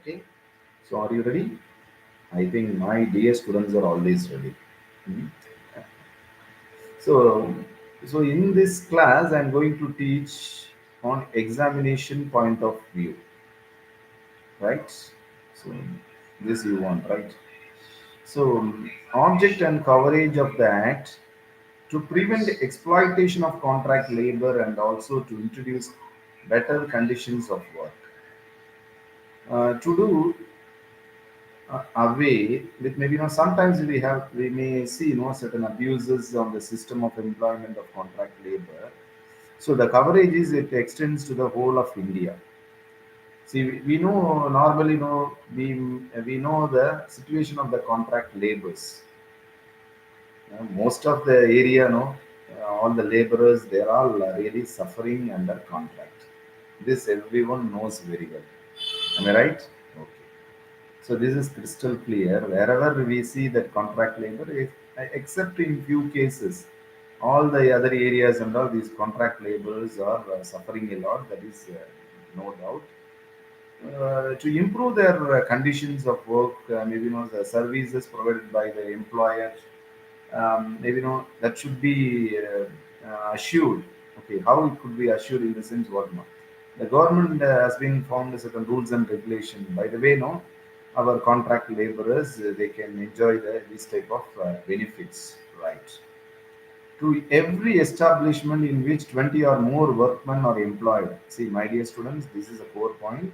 Okay, so are you ready? I think my dear students are always ready. Hmm. So, so in this class, I'm going to teach on examination point of view, right? So this you want, right? So object and coverage of the act to prevent exploitation of contract labor and also to introduce better conditions of work. To do away with maybe sometimes we may see certain abuses on the system of employment of contract labor. So the coverage is it extends to the whole of India. See, we know normally know we know the situation of the contract labors. Most of the area, all the laborers, they're all really suffering under contract. This everyone knows very well. Am I right? Okay. So this is crystal clear. Wherever we see that contract labor, except in few cases, all the other areas and all these contract laborers are suffering a lot. That is no doubt. To improve their conditions of work, maybe the services provided by the employer, maybe that should be assured. Okay, how it could be assured in the sense what not. The government has been formed certain rules and regulation. By the way, no, our contract laborers they can enjoy this type of benefits, right? To every establishment in which 20 or more workmen are employed. See, my dear students, this is a core point.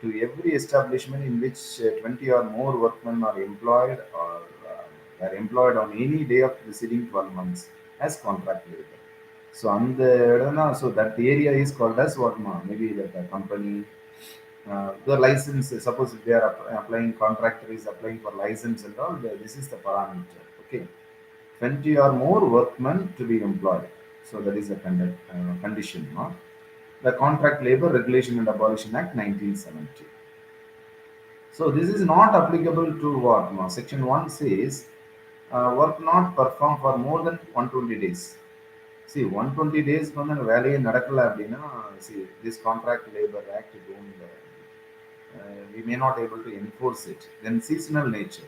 To every establishment in which 20 or more workmen are employed or are employed on any day of preceding 12 months as contract labor. So, so that area is called as what maybe that a company, the license, suppose if they are applying, contractor is applying for license and all, this is the parameter. Okay, 20 or more workmen to be employed. So that is a condition. No? The Contract Labor Regulation and Abolition Act 1970. So this is not applicable to what? No, Section 1 says work not performed for more than 120 days. See, 120 days வந்து அந்த வேலையே நடக்கல அப்படின்னா, see, this Contract Labor Act don't, we may not able to enforce it. Then seasonal nature.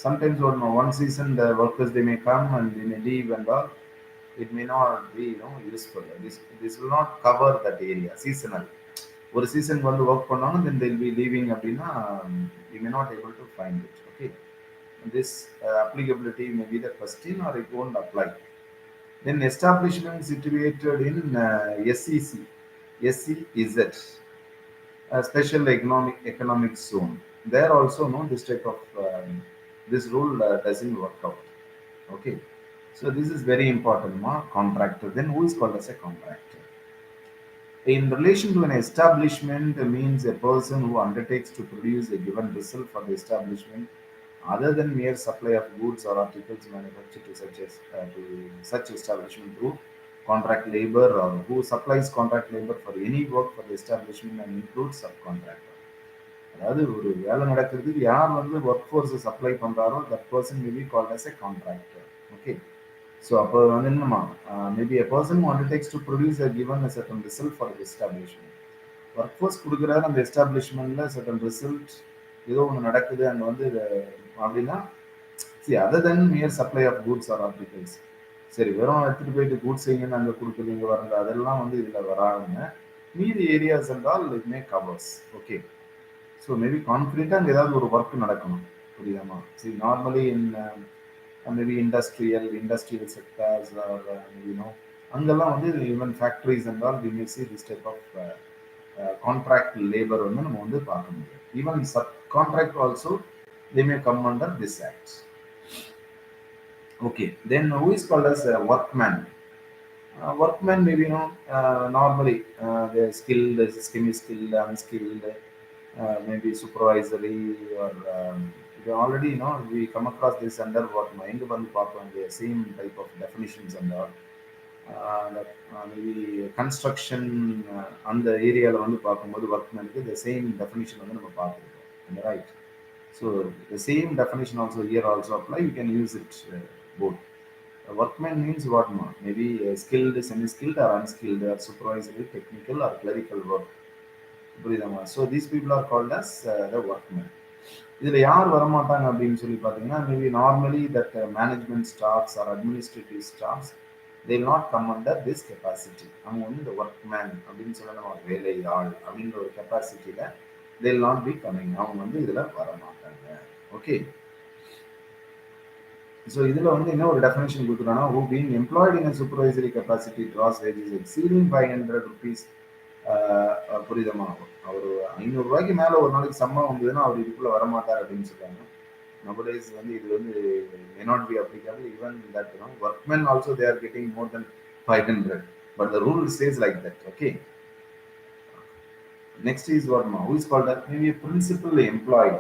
Sometimes one season the workers they may come and they may leave and all. It may not be useful. This will not cover that area. Seasonal. ஒரு season வந்து work பண்ணாலும் then they'll be leaving அப்படின்னா you may not able to find it. Okay, this applicability may be the question or it won't apply. Then establishment situated in SEC, SEZ, special economic zone. There also no this type of this rule doesn't work out. Okay, so this is very important. Contractor. Then who is called as a contractor? In relation to an establishment means a person who undertakes to produce a given result for the establishment other than mere supply of goods or articles manufactured to such establishment through contract labor or who supplies contract labor for any work for the establishment and includes subcontractor. அதாவது ஒரு வேலை நடக்கிறதுக்கு யார் வந்து work ஃபோர்ஸை supply பண்றாரோ that person may be called as a contractor. Okay, so அப்போ வந்து என்னமா maybe a person who undertakes to produce a given a certain result for the establishment. Work force கொடுக்குறாரு அந்த எஸ்டாப்ளிஷ்மெண்ட்ல சர்டன் ரிசல்ட் ஏதோ ஒன்று நடக்குது அங்கே வந்து அப்படின்னா see other than mere supply of goods or articles. சரி, வெறும் எடுத்துட்டு போயிட்டு கூட்ஸ் செய்யுங்கன்னு அங்கே கொடுக்குது இங்கே வரங்க அதெல்லாம் வந்து இதில் வராதுங்க. மீதி ஏரியாஸ் என்றால் it may covers. Okay, so maybe கான்ஃபிடென்ட்டாக அங்கே ஏதாவது ஒரு ஒர்க் நடக்கணும். புரியுதாமா? சரி, normally in maybe industrial sectors or அங்கெல்லாம் வந்து ஈவன் ஃபேக்ட்ரிஸ் என்றால் we may see this type of contract labour வந்து நம்ம வந்து பார்க்க முடியும். Even sub contract also they may come under this act. Okay, then who is called as a workman? Workman maybe normally they're skilled, semi-skilled, unskilled, maybe supervisory or we already we come across this under workman. எங்க வந்து பார்ப்போம் the same type of definitions and all. Maybe construction அந்த ஏரியாவில் வந்து பார்க்கும்போது ஒர்க்மேனுக்கு the same definition வந்து நம்ம பார்த்துருக்கோம். Right? So the same definition also here also apply. You can use it both. Workman means what more? Maybe skilled, semi-skilled, or unskilled, or supervisory, technical, or clerical work. புரியுதாமா? So these people are called as the workmen. இதுல யார் வரமாட்டாங்க அப்படின்னு சொல்லி பார்த்தீங்கன்னா, maybe normally that management staffs or administrative staffs they will not come under this capacity. அவங்க வந்து இந்த ஒர்க்மேன் அப்படின்னு சொல்ல நம்ம வேலை ஆள் அப்படின்ற ஒரு கெப்பாசிட்டியில they will not be coming. அவங்க வந்து இதுல வரமாட்டாங்க. ஓகே. ஸோ இதுல வந்து என்ன ஒரு டெஃபினேஷன் கொடுக்குறாங்கன்னா, who being employed in supervisory capacity Dras wages exceeding 500 rupees. புரியுதமா? அவர் 500 ரூபாய்க்கு மேல ஒரு நாளைக்கு சம்பளம் வந்ததுன்னா அவர் இதுக்குள்ள வரமாட்டார் அப்படின்னு சொல்றாங்க. Nowadays வந்து இது வந்து may not be applicable even that workmen also they are getting more than 500, but the rule says like that. Okay. Next is what who is called as maybe a principal employee.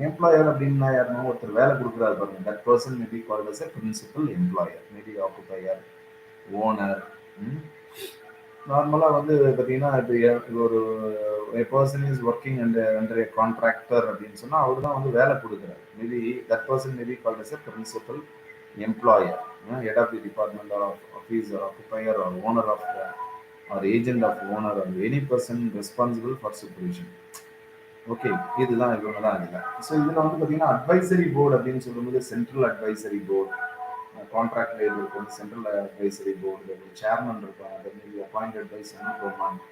Employer அப்படின்னா யாருன்னா ஒருத்தர் வேலை கொடுக்குறாரு பாருங்க, that person may be called as a principal employer, maybe occupier, owner. நார்மலாக வந்து பார்த்தீங்கன்னா இப்போ ஒரு person is working under a contractor அப்படின்னு சொன்னால் அவர் தான் வந்து வேலை கொடுக்குறாரு. Maybe that person maybe called as a principal employer, head of the department or office or occupier or owner of or agent of owner or any person responsible for supervision. Okay, இதுதான் இவங்க தான் இல்லை. So இதில் வந்து பார்த்தீங்கன்னா advisory board அப்படின்னு சொல்லும்போது central advisory board, contract லேபருக்கு வந்து சென்ட்ரல் அட்வைசரி போர்டு சேர்மன் இருப்பாங்க, அதை maybe appointed by central government.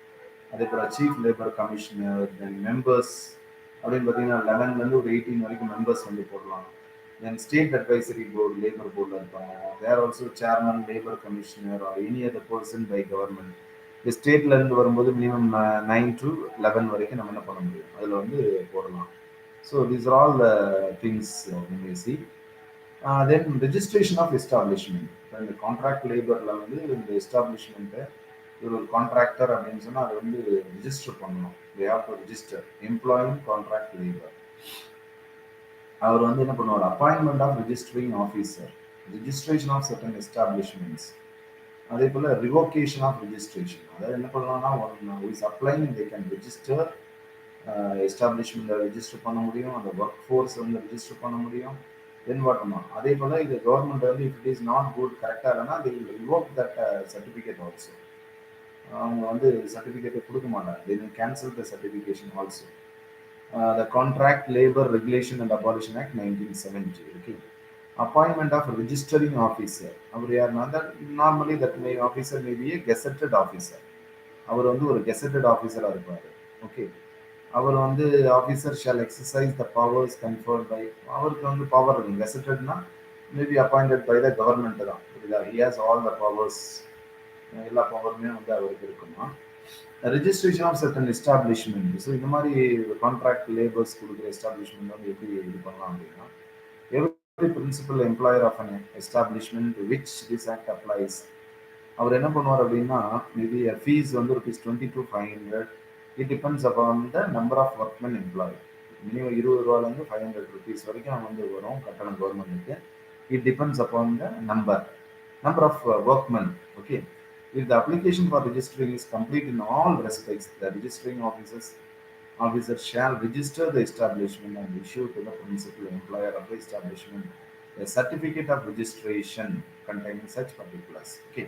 அதே போல் chief labour commissioner, then members அப்படின்னு பார்த்தீங்கன்னா 11லேருந்து ஒரு 18 வரைக்கும் மெம்பர்ஸ் வந்து போடலாம். Then state advisory board labour போர்டில் இருப்பாங்க. There also chairman, labour commissioner or any other person by government. இந்த ஸ்டேட்ல இருந்து வரும்போது மினிமம் 9 to 11 வரைக்கும் நம்ம என்ன பண்ண முடியும், அதில் வந்து போடலாம். So these are all the things we see. Then registration of establishment. இந்த கான்ட்ராக்ட் லேபரில் வந்து இந்த எஸ்டாப்ளிஷ்மெண்ட்டு ஒரு கான்ட்ராக்டர் அப்படின்னு சொன்னால் அதை வந்து ரிஜிஸ்டர் பண்ணணும். They have to register employing contract labour. அவர் வந்து என்ன பண்ணுவார், appointment of registering officer, registration of certain establishments. அதே போல் ரிவோகேஷன் ஆஃப் ரிஜிஸ்ட்ரேஷன். அதாவது என்ன பண்ணலாம்னா one is applying they can register எஸ்டாப்ளிஷ்மெண்ட்டை ரிஜிஸ்டர் பண்ண முடியும், அந்த ஒர்க் ஃபோர்ஸ் வந்து ரிஜிஸ்டர் பண்ண முடியும். தென் வாட்டமா அதே போல் இது கவர்மெண்ட் வந்து if it is not good கரெக்டாக இல்லைன்னா they will revoke that certificate also. அவங்க வந்து சர்டிஃபிகேட்டை கொடுக்க மாட்டாங்க, they will cancel the certification also. The contract labour regulation and abolition act 1970. Okay. Appointment of registering officer. அவர் யாருன்னா normally that may officer may be a gazetted officer. அவர் வந்து ஒரு கெசட்டட் ஆஃபீஸராக இருப்பார். ஓகே. அவர் வந்து officer shall exercise the powers conferred by, அவருக்கு வந்து பவர் இருக்கும். கெசட்டட்னா maybe appointed by the government தான், புரியுதா? He has all the powers, எல்லா பவருமே வந்து அவருக்கு இருக்குமா. Registration of certain establishment. So இந்த மாதிரி கான்ட்ராக்ட் லேபர்ஸ் கொடுக்குற எஸ்டாப்ளிஷ்மெண்ட் வந்து எப்படி இது பண்ணலாம் அப்படின்னா, every principal employer of an establishment to which this act applies. அவர் என்ன பண்ணுவார் அப்படின்னா, மேபி ஃபீஸ் வந்து ₹20 to 500. It depends upon the number of workmen employ. Minimum ₹20 ₹500 வரைக்கும் வந்து வரும் கட்டணம் கவர்மெண்ட்டுக்கு. It depends upon the number of workmen. Okay. If the application for registering is complete in all respects, the registering officer shall register the establishment and issue to the principal employer of the establishment a certificate of registration containing such particulars. Okay.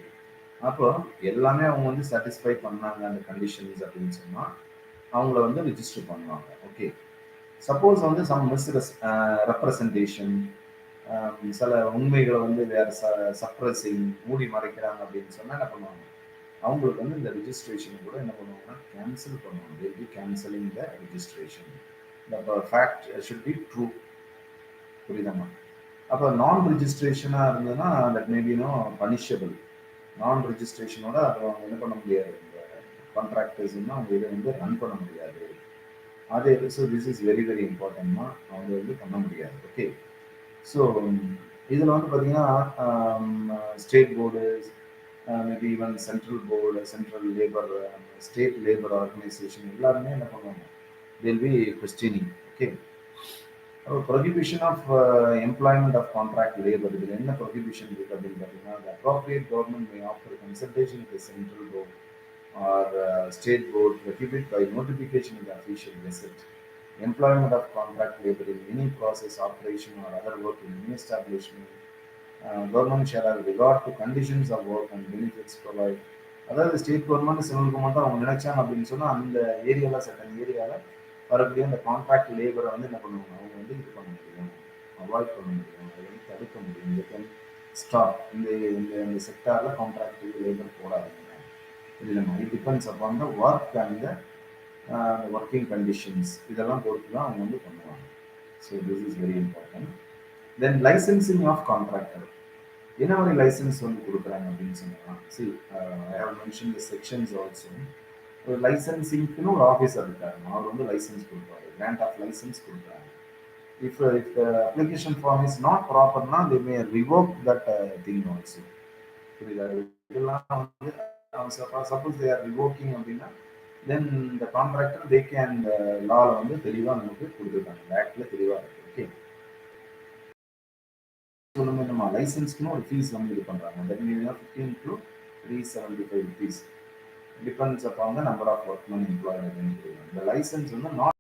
அப்போ எல்லாமே அவங்க வந்து satisfy பண்ணாங்க அந்த conditions அப்படின்னு சொன்னால் அவங்கள வந்து ரிஜிஸ்டர் பண்ணுவாங்க. ஓகே. சப்போஸ் வந்து சம் மிஸ் ரெப்ரசன்டேஷன், சில உண்மைகளை வந்து வேற சப்ரஸிங் மூடி மறைக்கிறாங்க அப்படின்னு சொன்னால் என்ன பண்ணுவாங்க, அவங்களுக்கு வந்து இந்த ரிஜிஸ்ட்ரேஷன் கூட என்ன பண்ணுவாங்கன்னா கேன்சல் பண்ணுவாங்க. they will be cancelling the registration. the fact should be true. புரியுதாமா? அப்போ நான் ரிஜிஸ்ட்ரேஷனாக இருந்ததுன்னா தட் மேபி பனிஷபிள். நான் ரிஜிஸ்ட்ரேஷனோட அவங்க என்ன பண்ண முடியாது, இந்த கான்ட்ராக்டர்ஸ்னா அவங்க இதை வந்து ரன் பண்ண முடியாது. அதே so this is very very இம்பார்ட்டன்ட்னா அவங்க வந்து பண்ண முடியாது. ஓகே. ஸோ இதில் வந்து பார்த்தீங்கன்னா state board, maybe even central board, central labour, state labour organisation எல்லாருமே என்ன பண்ணுவாங்க, they'll be questioning. Okay. Prohibition of employment of contract labour. இதில் என்ன ப்ரொஹிபிஷன் இருக்குது அப்படின்னு பார்த்தீங்கன்னா, the appropriate government may offer consultation with the central board or state board prohibit by notification in the official gazette employment of contract labor in any process, operation or other work in any establishment. Government shall have regard to conditions of work and benefits provided அதாவது state government central government அவங்க நினைச்சாங்க அப்படின்னு சொன்னா அந்த ஏரியால சட்டன் ஏரியால வரக்கூடிய அந்த கான்ட்ராக்ட் லேபரை வந்து என்ன பண்ணுவாங்க, அவங்க வந்து இது பண்ண முடியும், அவாய்ட் பண்ண முடியும், அதை வந்து தடுக்க முடியும். இந்த கேன் ஸ்டாப் இந்த இந்த இந்த செக்டார்ல கான்ட்ராக்ட் லேபர் போடாதீங்க. இல்லைம்மா, it depends upon the work and working conditions, இதெல்லாம் பொறுத்து தான் அவங்க வந்து பண்ணுவாங்க. So this is very important. Then licensing of contractor, என்ன மாதிரி லைசன்ஸ் வந்து கொடுக்குறாங்க அப்படின்னு சொன்னா, see I have mention the sections also. ஒரு லைசன்சிங்க்குன்னு ஒரு ஆஃபீஸர் இருக்காரு, அவர் வந்து லைசன்ஸ் கொடுப்பாரு, கிராண்ட் ஆஃப் லைசன்ஸ் கொடுக்குறாங்க. If the application form is not proper, na, they may revoke that thing also. புரியுதா? இதெல்லாம் வந்து சப்போஸ் தே ஆர் ரிவோக்கிங் அப்படின்னா தென் இந்த கான்ட்ராக்டர் தே கேன் லால வந்து தெளிவாக நமக்கு கொடுத்துருக்காங்க, ஆக்ட்ல தெளிவாக இருக்கு. ஓகே, சொல்லுங்க, நம்ம லைசன்ஸ்க்குன்னு ஒரு ஃபீஸ் வந்து இது பண்ணுறாங்க. That means 15 to 375 rupees depends upon the number of workmen employed அப்படின்னு சொல்லுவாங்க. இந்த லைசன்ஸ் வந்து நாட்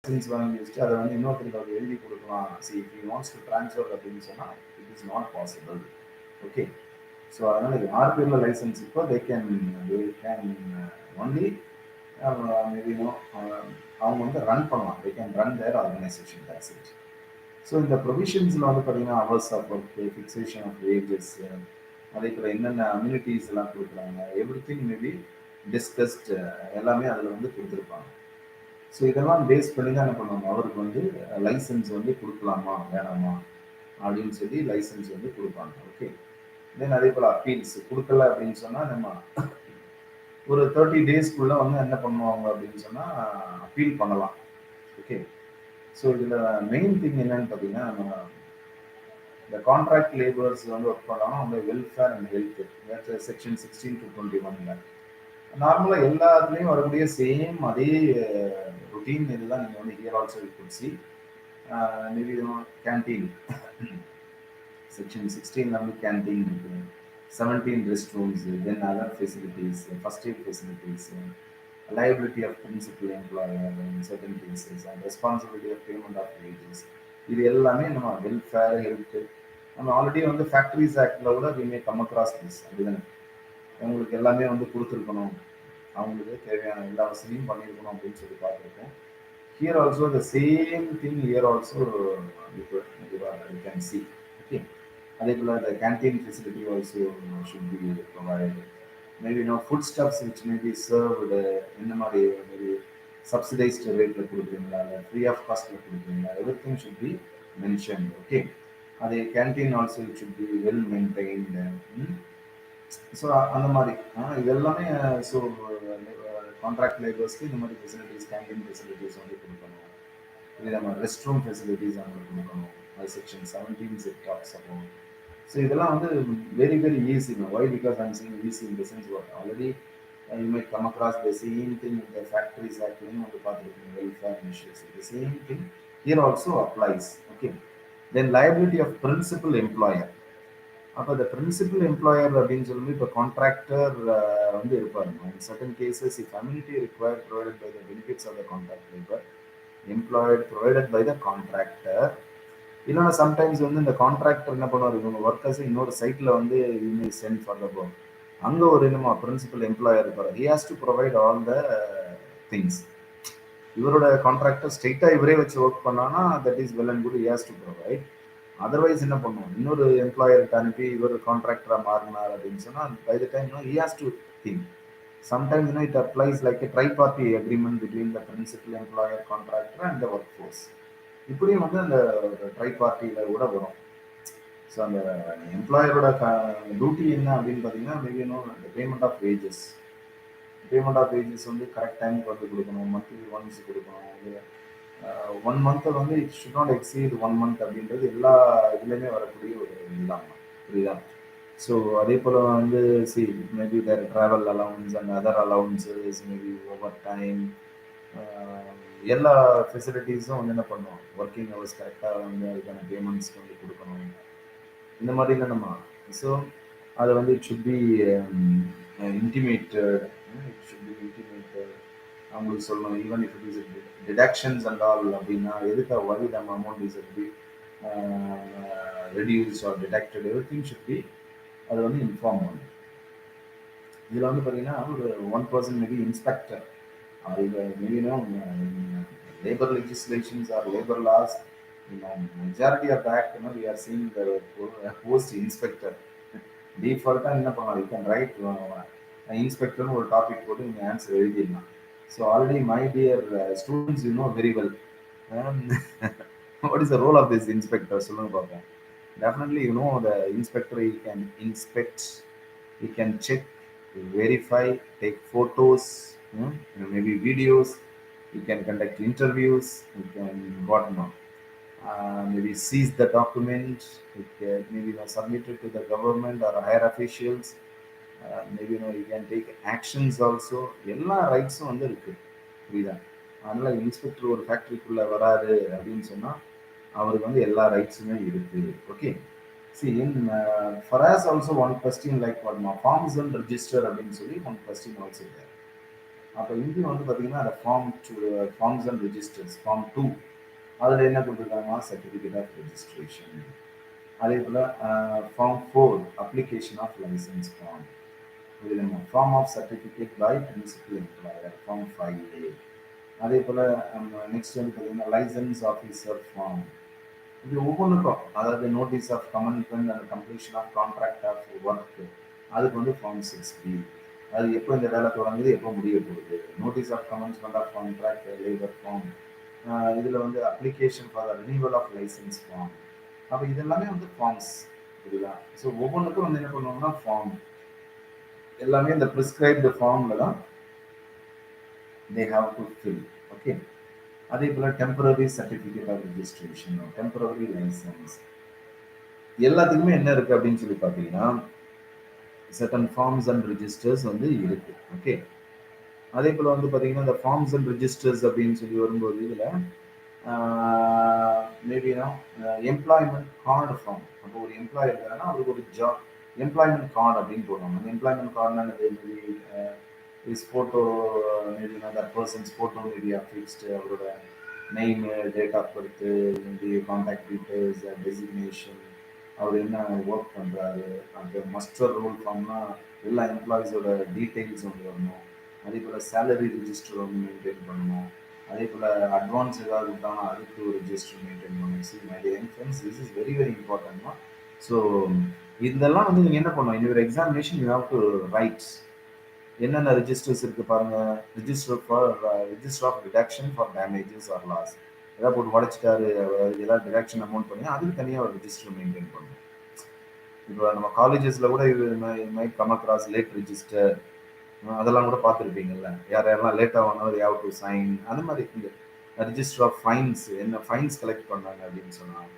லைசன்ஸ் வாங்கி வச்சுட்டு அதை வந்து இன்னொருத்தருக்கு அவர் எழுதி கொடுக்கலாம். See if he wants to transfer அப்படின்னு சொன்னால் it is not possible. Okay, so அதனால் யார் பேரில் லைசன்ஸ் இப்போ தே கேன் ஒன்லி மேபி அவங்க வந்து ரன் பண்ணலாம், they can run their organisation licence. ஸோ இந்த ப்ரொவிஷன்ஸில் வந்து பார்த்தீங்கன்னா hours of work, fixation of wages, அதே போல் என்னென்ன அம்யூனிட்டிஸ் எல்லாம் கொடுக்குறாங்க, எவ்ரி திங் மேபி டிஸ்கஸ்ட், எல்லாமே அதில் வந்து கொடுத்துருப்பாங்க. ஸோ இதெல்லாம் பேஸ் பண்ணி தான் என்ன பண்ணுவாங்க, அவருக்கு வந்து லைசன்ஸ் வந்து கொடுக்கலாமா வேணாமா அப்படின்னு சொல்லி லைசன்ஸ் வந்து கொடுப்பாங்க. ஓகே, தென் அதே போல் அப்பீல்ஸ் கொடுக்கல அப்படின்னு சொன்னால் நம்ம ஒரு 30 டேஸ்க்குள்ளே வந்து என்ன பண்ணுவாங்க அப்படின்னு சொன்னால் அப்பீல் பண்ணலாம். ஓகே, ஸோ இதில் மெயின் திங் என்னன்னு பார்த்தீங்கன்னா, நம்ம இந்த கான்ட்ராக்ட் லேபர்ஸ் வந்து ஒர்க் பண்ணலாம் அவங்க welfare and health section 16 to 21. நார்மலாக எல்லாத்துலேயும் வரக்கூடிய சேம் அதே ரொட்டீன் இதுதான் நீங்கள் வந்து here also you could see. Maybe canteen section 16 வந்து கேன்டீன் இருக்குது, 17 rest rooms, then other facilities, first eight facilities, liability of principal employer in certain cases, and responsibility of payment of wages. இது எல்லாமே நம்ம welfare health, நம்ம already வந்து factories ஆக்டில் கூட we may come across this. அப்படிதானே, அவங்களுக்கு எல்லாமே வந்து கொடுத்துருக்கணும், அவங்களுக்கு தேவையான எல்லா வசதியும் பண்ணியிருக்கணும் அப்படின்னு சொல்லி பார்த்துருக்கோம். Here also the same thing, here also you can see. Okay, அதே போல் the canteen facility also should be provided. Maybe food stuffs which maybe served இந்த மாதிரி மேபி சப்சிடைஸ்ட் ரேட்டில் கொடுக்குறீங்களா, இல்லை ஃப்ரீ ஆஃப் காஸ்ட்டில் கொடுக்குறீங்களா, every thing should be mention. Okay, அதே canteen also it should be well maintained. So அந்த மாதிரி இது எல்லாமே. ஸோ கான்ட்ராக்ட் லேபர்ஸ்க்கு இந்த மாதிரி ஃபெசிலிட்டிஸ், கேன்டீன் ஃபெசிலிட்டிஸ் வந்து கொடுக்கணும். இது நம்ம ரெஸ்ட் ரூம் ஃபெசிலிட்டிஸ் அவங்களுக்கு கொடுக்கணும். அது section 17 it talks about. So இதெல்லாம் வந்து very very easy. Why because I'm seeing easy in the sense what already you may come across the same thing இந்த ஃபேக்ட்ரிஸ் ஆக்ட்லையும் வந்து பார்த்துருக்கீங்க, welfare initiatives. The same thing here also applies. Okay, then liability of principal employer. அப்போ இந்த principal employer அப்படின்னு சொல்லி இப்போ contractor வந்து இருப்பாரு. In certain cases if community required provided by the benefits of the contract labour employed provided by the contractor. இல்லைன்னா sometimes வந்து இந்த கான்ட்ராக்டர் என்ன பண்ணுவார், இவங்க ஒர்க்கர்ஸ் இன்னொரு சைட்டில் வந்து யூமே சென்ட் ஃபார் த ஒர்க், அங்கே ஒரு என்னமோ பிரின்சிபல் எம்ப்ளாயர் இருப்பார். He has to provide all the things. இவரோட கான்ட்ராக்டர் ஸ்ட்ரெயிட்டாக இவரே வச்சு ஒர்க் பண்ணானா that is well and good, he has to provide. Otherwise என்ன பண்ணுவோம், இன்னொரு எம்ப்ளாயருக்கு அனுப்பி இவர் கான்ட்ராக்டராக மாறினார் அப்படின்னு சொன்னால் by the time he has to think. Sometimes it applies like a tri-party agreement between the principal employer, contractor and the workforce. இப்படியும் வந்து அந்த ட்ரை பார்ட்டியில் கூட வரும். ஸோ அந்த எம்ப்ளாயரோட டியூட்டி என்ன அப்படின்னு பார்த்தீங்கன்னா, மேபி இந்த payment of wages. Payment of wages வந்து கரெக்ட் டைமுக்கு வந்து கொடுக்கணும், மந்த்லி ஒன்ஸ் கொடுக்கணும். இது 1 மந்த்தை வந்து it should not exceed 1 month அப்படின்றது எல்லா இதுலேயுமே வரக்கூடிய ஒரு இதுதான். புரியுதா? ஸோ அதே போல் வந்து see maybe their travel allowance and other allowances, maybe over time, எல்லா ஃபெசிலிட்டிஸும் வந்து என்ன பண்ணுவோம், ஒர்க்கிங் ஹவர்ஸ் கரெக்டாக வந்து அதுக்கான பேமெண்ட்ஸ் வந்து கொடுக்கணும். இந்த மாதிரிலாம் நம்ம ஸோ அதை வந்து இட் ஷுட் பி இன்டிமேட்டட். அவங்களுக்கு சொல்லணும். Even if it is deductions and all அப்படின்னா எதுக்காக வரி நம்ம amount is be reduce or deducted, every thing should be அதை வந்து இன்ஃபார்ம் பண்ணும். இதில் வந்து பார்த்தீங்கன்னா ஒரு 1% maybe inspector maybe labor legislations or labor laws, majority of that, we are seeing the post inspector. Default என்ன பண்ணலாம், you can write inspector ஒரு டாபிக் போட்டு நீங்க ஆன்சர் எழுதிடலாம். So already my dear students, you know very well. Um, what is the role of this inspector? சொல்லுங்க பார்ப்போம். Definitely, the inspector, he can inspect, he can check, verify, take photos, maybe videos, he can conduct interviews, he can what not, maybe seize the document, he can maybe submit it to the government or higher officials, maybe he can take actions also. எல்லா ரைட்ஸும் வந்து இருக்கு, புரியுதா? அதனால inspector ஒரு ஃபேக்டரிக்குள்ள வராரு அப்படின்னு சொன்னா அவருக்கு வந்து எல்லா ரைட்ஸுமே இருக்கு. Okay, see in for us also one question like what forms and register அப்படின்னு சொல்லி one question also there. அப்போ இங்கேயும் வந்து பார்த்தீங்கன்னா அந்த ஃபார்ம்ஸ் அண்ட் ரெஜிஸ்டர்ஸ் ஃபார்ம் 2 அதில் என்ன கொடுத்துருக்காங்கன்னா சர்டிஃபிகேட் ஆஃப் ரெஜிஸ்ட்ரேஷன். அதே போல் form 4 application of licence form, form of certificate by principal employer form 5A. அதே போல் நெக்ஸ்ட் வந்து பார்த்தீங்கன்னா லைசன்ஸ் ஆஃபீஸர் ஃபார்ம். இது ஒவ்வொன்றுக்கும், அதாவது notice of commencement and completion of contract of work, அதுக்கு வந்து ஃபார்ம் 6B. அது எப்போ இந்த வேலை தொடங்குது, எப்போ முடிய போகுது. Notice of commencement of contract labour form. இதில் வந்து application for renewal of licence form. அப்போ இதெல்லாமே வந்து ஃபார்ம்ஸ், புரியுதா? ஸோ ஒவ்வொன்றுக்கும் வந்து என்ன பண்ணுவோம்னா ஃபார்ம் எல்லாமே இந்த ப்ரிஸ்கிரைப்டு ஃபார்மில் தான் they have to fill. ஓகே, அதே போல் temporary certificate of registration, temporary licence, எல்லாத்துக்குமே என்ன இருக்குது அப்படின்னு சொல்லி பார்த்தீங்கன்னா certain forms and registers வந்து இருக்கு. ஓகே, அதே போல் வந்து பார்த்தீங்கன்னா இந்த ஃபார்ம்ஸ் அண்ட் ரெஜிஸ்டர்ஸ் அப்படின்னு சொல்லி வரும்போது இதில் மேபினா எம்ப்ளாய்மெண்ட் கார்டு ஃபார்ம். அப்போ ஒரு எம்ப்ளாயி இருக்காருன்னா அவருக்கு ஒரு ஜாப் எம்ப்ளாய்மெண்ட் கார்டு அப்படின்னு போடுவாங்க. அந்த எம்ப்ளாய்மெண்ட் கார்டுனா மேபி இஸ் ஃபோட்டோ, மேபினா that person's photo maybe fixed, அவரோட name, date of birth, maybe contact details, designation, அவர் என்ன ஒர்க் பண்ணுறாரு, அந்த மஸ்டர் ரோல் ஃபார்ம்னா எல்லா எம்ப்ளாயீஸோட டீட்டெயில்ஸ் வந்து வரணும். அதே போல் சேலரி ரிஜிஸ்டர் வந்து மெயின்டைன் பண்ணணும். அதே போல் அட்வான்ஸ் ஏதாவது கொடுத்தாங்கன்னா அதுக்கு ஒரு ரெஜிஸ்டர் மெயின்டைன் பண்ணணும். See my dear friends, this is very very இம்பார்ட்டன்ட்மா. ஸோ இதெல்லாம் வந்து நீங்கள் என்ன பண்ணணும், இந்த ஒரு examination you have to write. என்னென்ன ரெஜிஸ்டர்ஸ் இருக்குது பாருங்கள். Register of deduction for damages or loss, ஏதாவது போட்டு உடச்சிட்டாரு, ஏதாவது டிடக்ஷன் அமௌண்ட் பண்ணி அதுக்கு தனியாக ஒரு ரெஜிஸ்டர் மெயின்டைன் பண்ணணும். இப்போ நம்ம காலேஜஸில் கூட இது might come across late register, அதெல்லாம் கூட பார்த்துருப்பீங்கல்ல. யாரெல்லாம் லேட்டாக வாங்கினது ஹேவ் டு சைன், அந்த மாதிரி இந்த ரெஜிஸ்டர் ஆஃப் ஃபைன்ஸ், என்ன ஃபைன்ஸ் கலெக்ட் பண்ணாங்க அப்படின்னு சொன்னாங்க.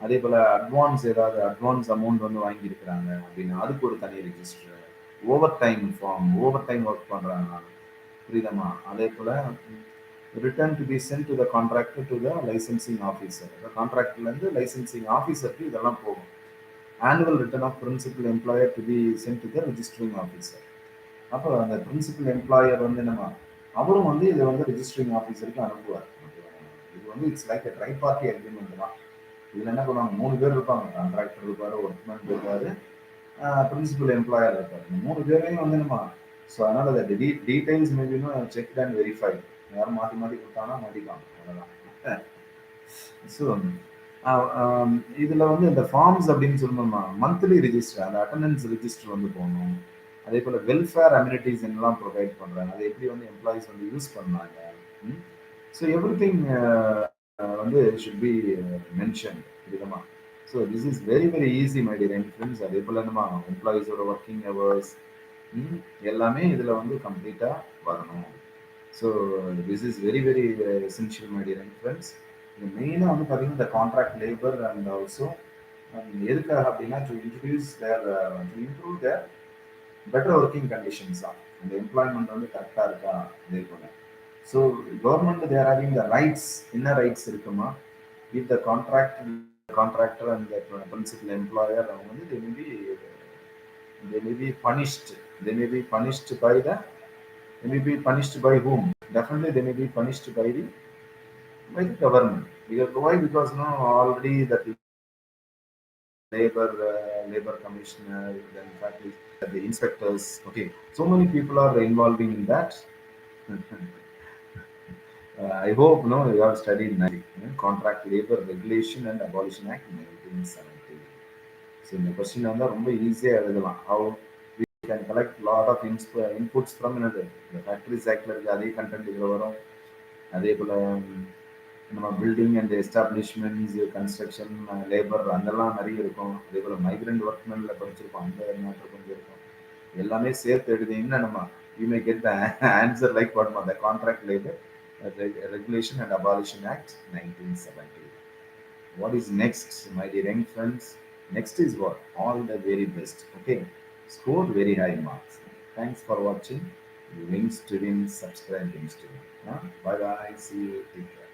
அதே போல் அட்வான்ஸ் ஏதாவது அட்வான்ஸ் அமௌண்ட் வந்து வாங்கியிருக்கிறாங்க அப்படின்னா அதுக்கு ஒரு தனி register. Overtime form, overtime work பண்ணுறாங்க, புரியுதம்மா? அதே போல் return to be sent to the contractor to the licensing officer, கான்ட்ராக்டர்லேருந்து லைசன்சிங் ஆஃபீஸருக்கு இதெல்லாம் போகும். Annual return of principal employer to be sent to the registering officer. அப்போ அந்த பிரின்சிபல் எம்ப்ளாயர் வந்து என்னமா அவரும் வந்து இதை வந்து ரெஜிஸ்டரிங் ஆஃபீஸருக்கு அனுப்புவார். இது வந்து it's like try party agreement தான். இதில் என்ன பண்ணுவாங்க, 3 பேர் இருப்பாங்க. கான்ட்ராக்டர் இருப்பார், ஒர்க்மேன் இருப்பார், பிரின்சிபல் எம்ப்ளாயர் இருப்பார். இந்த 3 பேரையும் வந்து நம்ம ஸோ அதனால் அதை டீடைல்ஸ் மேபினும் செக் அண்ட் வெரிஃபை. யாரும் மாற்றி மாற்றி கொடுத்தாங்கன்னா மாட்டிக்கலாம், அவ்வளோதான். ஸோ இதில் வந்து இந்த ஃபார்ம்ஸ் அப்படின்னு சொல்லணும்னா மந்த்லி ரெஜிஸ்டர், அந்த அட்டண்டன்ஸ் ரெஜிஸ்டர் வந்து போகணும். அதே போல் வெல்ஃபேர் அம்யூனிட்டிஸ் என்னெல்லாம் ப்ரொவைட் பண்ணுறாங்க, அதை எப்படி வந்து எம்ப்ளாயிஸ் வந்து யூஸ் பண்ணாங்க. ஸோ எவ்ரி திங் வந்து ஷுட் பி மென்ஷன் விதமாக. So this is very very easy my dear friends. அதே போல் நம்ம எம்ப்ளாயிஸோட ஒர்க்கிங் ஹவர்ஸ் எல்லாமே இதில் வந்து கம்ப்ளீட்டாக வரணும். So this is very very essential my dear friends. இது மெயினாக வந்து பார்த்தீங்கன்னா இந்த கான்ட்ராக்ட் லேபர் அண்ட் ஆல்சோ எதுக்காக அப்படின்னா to introduce their to improve their better working conditions தான். அந்த எம்ப்ளாய்மெண்ட் வந்து கரெக்டாக இருக்கா இதே போல். So government they're having the rights. என்ன ரைட்ஸ் இருக்குமா, with the contractor and the principal employer, அவங்க வந்து they may be punished. They may be punished by whom? Definitely they may be punished by the government. Because why? Because already that labor commissioner, then faculty, the inspectors. Okay, so many people are involving in that. I hope no you have studied 90, Contract Labor Regulation and Abolition Act 1970. So இந்த question வந்து ரொம்ப ஈஸியாக எழுதலாம். How we can collect lot of inputs from another. இந்த factories ஆக்ட்ல இருக்க அதே content இதில் வரும். அதே போல் நம்ம building and establishments construction labour அதெல்லாம் நிறைய இருக்கும். அதே போல் மைக்ரண்ட் ஒர்க்மென்ல படிச்சிருக்கோம், அந்த மேட்டர் கொஞ்சம் இருக்கும். எல்லாமே சேர்த்து எழுதிங்கன்னா நம்ம you may get the answer like what the contract labour regulation and abolition act 1970. What is next, my dear young friends? Next is what? All the very best. Okay, score very high marks. Thanks for watching. Wings to win, subscribe Wings to win. Bye bye. See you. Take care.